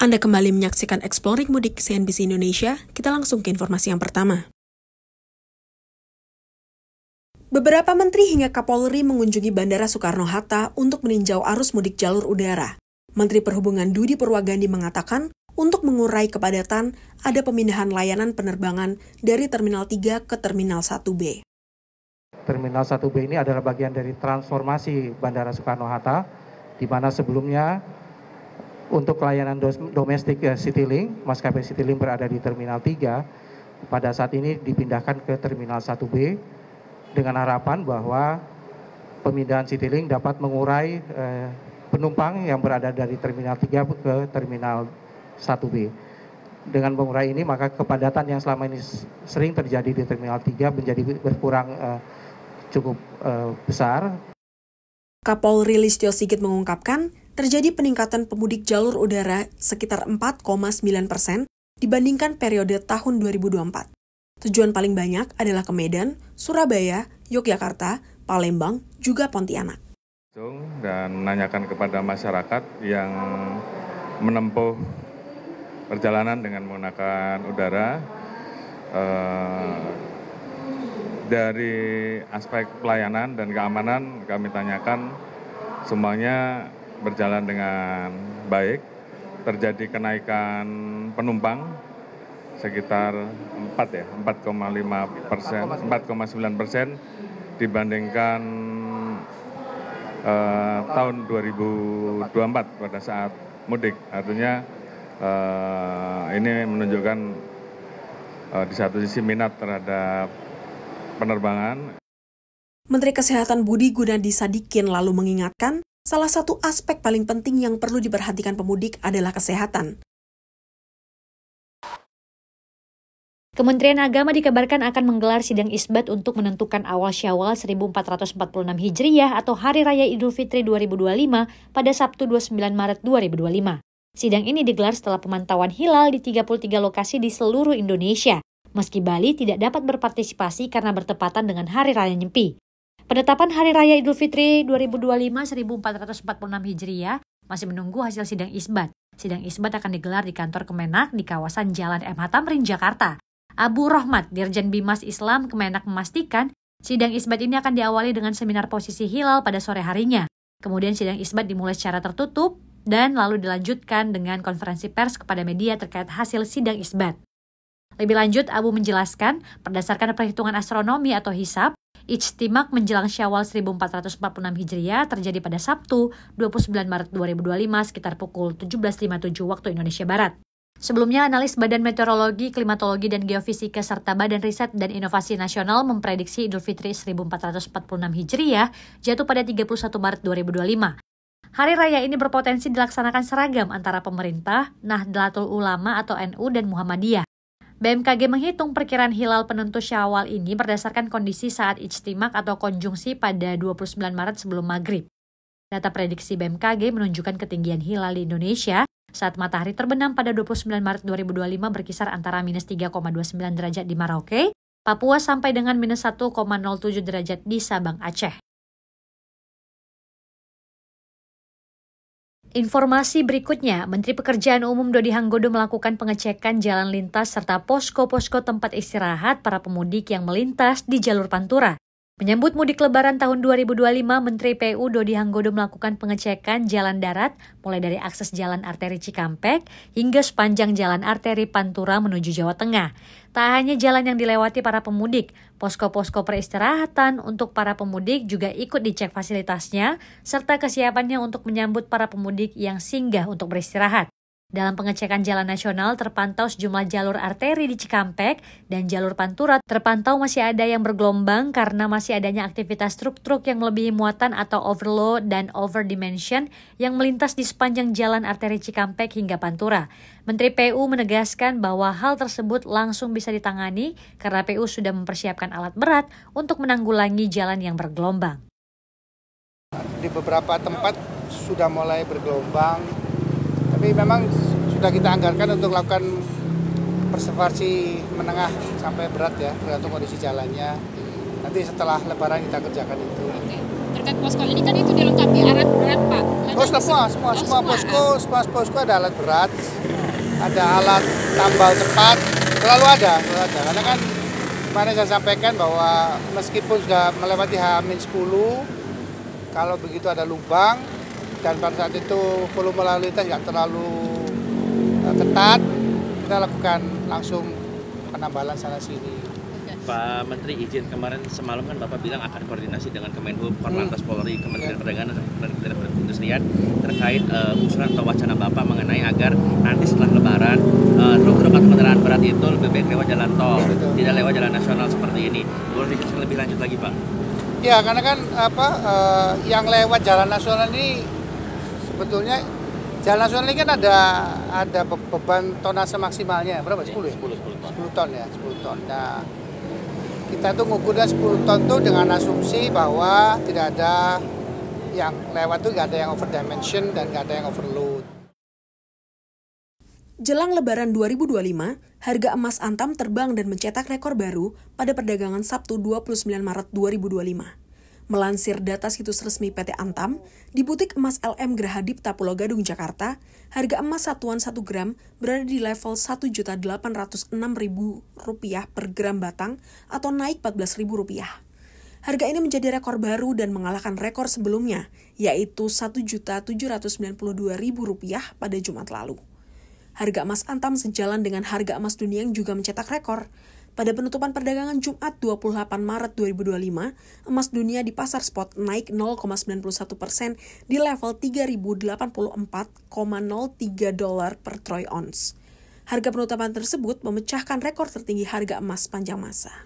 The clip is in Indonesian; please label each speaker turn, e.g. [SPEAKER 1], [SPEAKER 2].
[SPEAKER 1] Anda kembali menyaksikan Exploring Mudik CNBC Indonesia, kita langsung ke informasi yang pertama. Beberapa menteri hingga Kapolri mengunjungi Bandara Soekarno-Hatta untuk meninjau arus mudik jalur udara. Menteri Perhubungan Dudi Purwagandi mengatakan, untuk mengurai kepadatan, ada pemindahan layanan penerbangan dari Terminal 3 ke Terminal 1B.
[SPEAKER 2] Terminal 1B ini adalah bagian dari transformasi Bandara Soekarno-Hatta, di mana sebelumnya untuk layanan domestik Citylink, maskapai Citylink berada di Terminal 3, pada saat ini dipindahkan ke Terminal 1B dengan harapan bahwa pemindahan Citylink dapat mengurai penumpang yang berada dari Terminal 3 ke Terminal 1B. Dengan mengurai ini, maka kepadatan yang selama ini sering terjadi di Terminal 3 menjadi berkurang cukup besar.
[SPEAKER 1] Kapolri Listio Sigit mengungkapkan, terjadi peningkatan pemudik jalur udara sekitar 4,9% dibandingkan periode tahun 2024. Tujuan paling banyak adalah ke Medan, Surabaya, Yogyakarta, Palembang, juga Pontianak.
[SPEAKER 3] Dan menanyakan kepada masyarakat yang menempuh perjalanan dengan menggunakan udara, dari aspek pelayanan dan keamanan kami tanyakan semuanya berjalan dengan baik, terjadi kenaikan penumpang sekitar 4,9% dibandingkan tahun 2024 pada saat mudik. Artinya ini menunjukkan di satu sisi minat terhadap penerbangan.
[SPEAKER 1] Menteri Kesehatan Budi Gunadi Sadikin lalu mengingatkan, salah satu aspek paling penting yang perlu diperhatikan pemudik adalah kesehatan.
[SPEAKER 4] Kementerian Agama dikabarkan akan menggelar sidang isbat untuk menentukan awal Syawal 1446 Hijriah atau Hari Raya Idul Fitri 2025 pada Sabtu 29 Maret 2025. Sidang ini digelar setelah pemantauan hilal di 33 lokasi di seluruh Indonesia, meski Bali tidak dapat berpartisipasi karena bertepatan dengan Hari Raya Nyepi. Penetapan Hari Raya Idul Fitri 2025 1446 Hijriah masih menunggu hasil sidang isbat. Sidang isbat akan digelar di kantor Kemenak di kawasan Jalan MH Tamrin, Jakarta. Abu Rohmat, Dirjen Bimas Islam Kemenak memastikan sidang isbat ini akan diawali dengan seminar posisi hilal pada sore harinya. Kemudian sidang isbat dimulai secara tertutup dan lalu dilanjutkan dengan konferensi pers kepada media terkait hasil sidang isbat. Lebih lanjut, Abu menjelaskan, berdasarkan perhitungan astronomi atau hisab, Ijtimak menjelang Syawal 1446 Hijriah terjadi pada Sabtu 29 Maret 2025 sekitar pukul 17.57 waktu Indonesia Barat. Sebelumnya, analis Badan Meteorologi, Klimatologi, dan Geofisika serta Badan Riset dan Inovasi Nasional memprediksi Idul Fitri 1446 Hijriah jatuh pada 31 Maret 2025. Hari raya ini berpotensi dilaksanakan seragam antara pemerintah, Nahdlatul Ulama atau NU, dan Muhammadiyah. BMKG menghitung perkiraan hilal penentu Syawal ini berdasarkan kondisi saat ijtimak atau konjungsi pada 29 Maret sebelum maghrib. Data prediksi BMKG menunjukkan ketinggian hilal di Indonesia saat matahari terbenam pada 29 Maret 2025 berkisar antara minus 3,29 derajat di Merauke, Papua sampai dengan minus 1,07 derajat di Sabang, Aceh. Informasi berikutnya, Menteri Pekerjaan Umum Dodi Hanggodo melakukan pengecekan jalan lintas serta posko-posko tempat istirahat para pemudik yang melintas di jalur Pantura. Menyambut mudik lebaran tahun 2025, Menteri PU Dodi Hanggodo melakukan pengecekan jalan darat mulai dari akses jalan arteri Cikampek hingga sepanjang jalan arteri Pantura menuju Jawa Tengah. Tak hanya jalan yang dilewati para pemudik, posko-posko peristirahatan untuk para pemudik juga ikut dicek fasilitasnya serta kesiapannya untuk menyambut para pemudik yang singgah untuk beristirahat. Dalam pengecekan jalan nasional terpantau sejumlah jalur arteri di Cikampek dan jalur Pantura terpantau masih ada yang bergelombang karena masih adanya aktivitas truk-truk yang melebihi muatan atau overload dan overdimension yang melintas di sepanjang jalan arteri Cikampek hingga Pantura. Menteri PU menegaskan bahwa hal tersebut langsung bisa ditangani karena PU sudah mempersiapkan alat berat untuk menanggulangi jalan yang bergelombang.
[SPEAKER 5] Di beberapa tempat sudah mulai bergelombang, tapi memang sudah kita anggarkan untuk melakukan preservasi menengah sampai berat ya, tergantung kondisi jalannya. Nanti setelah lebaran kita kerjakan itu.
[SPEAKER 6] Oke. Terkait posko ini kan itu dilengkapi alat berat, Pak.
[SPEAKER 5] Oh, semua posko ada alat berat. ada alat tambal cepat, selalu ada. Karena kan kemarin saya sampaikan bahwa meskipun sudah melewati H-10, kalau begitu ada lubang dan pada saat itu volume lalu lintas nggak terlalu ketat, kita lakukan langsung penambalan sana sini.
[SPEAKER 6] Pak Menteri, izin kemarin semalam kan Bapak bilang akan koordinasi dengan Kemenhub, Korlantas Polri, Kementerian Perdagangan dan Kementerian Perindustrian terkait usulan atau wacana Bapak mengenai agar nanti setelah Lebaran truk atau kendaraan berat itu lebih baik lewat jalan tol, tidak lewat jalan nasional seperti ini. Boleh dijelaskan lebih lanjut lagi, Pak?
[SPEAKER 5] Ya, karena kan yang lewat jalan nasional ini sebetulnya jalan nasional ini kan ada beban tonase maksimalnya berapa? 10 ya? 10 ton ya, 10 ton. Nah, kita tuh ngukurnya 10 ton tuh dengan asumsi bahwa tidak ada yang lewat tuh nggak ada yang over dimension dan nggak ada yang overload.
[SPEAKER 1] Jelang Lebaran 2025, harga emas Antam terbang dan mencetak rekor baru pada perdagangan Sabtu 29 Maret 2025. Melansir data situs resmi PT Antam, di butik emas LM Gerahadipta Pulau Gadung, Jakarta, harga emas satuan 1 gram berada di level Rp1.806.000 per gram batang atau naik Rp14.000. Harga ini menjadi rekor baru dan mengalahkan rekor sebelumnya, yaitu Rp1.792.000 pada Jumat lalu. Harga emas Antam sejalan dengan harga emas dunia yang juga mencetak rekor. Pada penutupan perdagangan Jumat 28 Maret 2025, emas dunia di pasar spot naik 0,91% di level $3.084,03 per troy ounce. Harga penutupan tersebut memecahkan rekor tertinggi harga emas sepanjang masa.